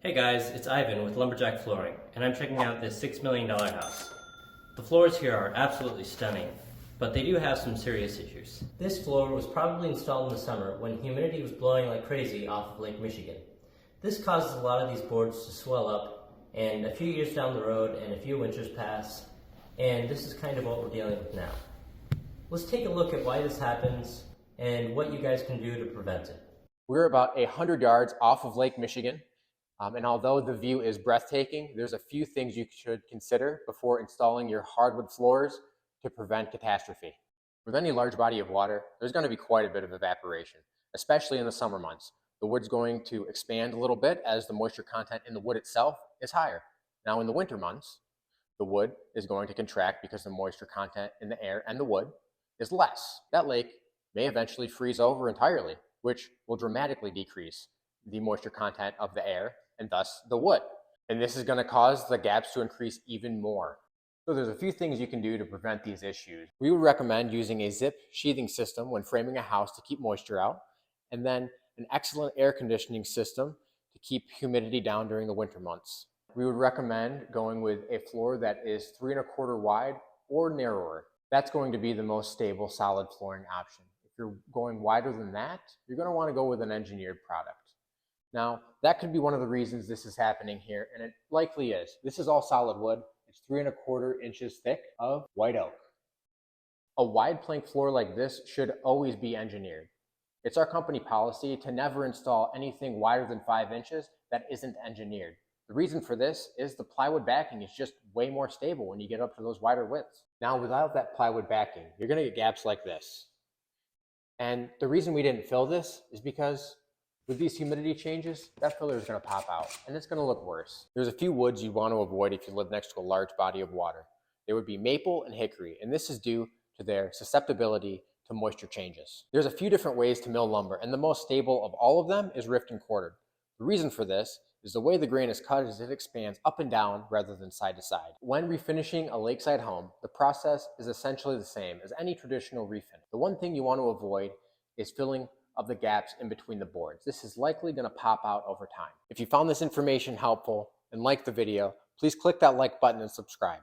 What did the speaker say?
Hey guys, it's Ivan with Lumberjack Flooring, and I'm checking out this $6 million house. The floors here are absolutely stunning, but they do have some serious issues. This floor was probably installed in the summer when humidity was blowing like crazy off of Lake Michigan. This causes a lot of these boards to swell up, and a few years down the road and a few winters pass, and this is kind of what we're dealing with now. Let's take a look at why this happens and what you guys can do to prevent it. We're about 100 yards off of Lake Michigan. And although the view is breathtaking, there's a few things you should consider before installing your hardwood floors to prevent catastrophe. With any large body of water, there's going to be quite a bit of evaporation, especially in the summer months. The wood's going to expand a little bit as the moisture content in the wood itself is higher. Now in the winter months, the wood is going to contract because the moisture content in the air and the wood is less. That lake may eventually freeze over entirely, which will dramatically decrease the moisture content of the air and thus the wood. And this is going to cause the gaps to increase even more. So there's a few things you can do to prevent these issues. We would recommend using a zip sheathing system when framing a house to keep moisture out, and then an excellent air conditioning system to keep humidity down during the winter months. We would recommend going with a floor that is 3 1/4 wide or narrower. That's going to be the most stable solid flooring option. If you're going wider than that, you're going to want to go with an engineered product. Now, that could be one of the reasons this is happening here, and it likely is. This is all solid wood. It's 3 1/4 inches thick of white oak. A wide plank floor like this should always be engineered. It's our company policy to never install anything wider than 5 inches that isn't engineered. The reason for this is the plywood backing is just way more stable when you get up to those wider widths. Now, without that plywood backing, you're going to get gaps like this. And the reason we didn't fill this is because with these humidity changes, that filler is going to pop out and it's going to look worse. There's a few woods you'd want to avoid if you live next to a large body of water. They would be maple and hickory, and this is due to their susceptibility to moisture changes. There's a few different ways to mill lumber, and the most stable of all of them is rift and quartered. The reason for this is the way the grain is cut is it expands up and down rather than side to side. When refinishing a lakeside home, the process is essentially the same as any traditional refinish. The one thing you want to avoid is filling of the gaps in between the boards. This is likely going to pop out over time. If you found this information helpful and liked the video, please click that like button and subscribe.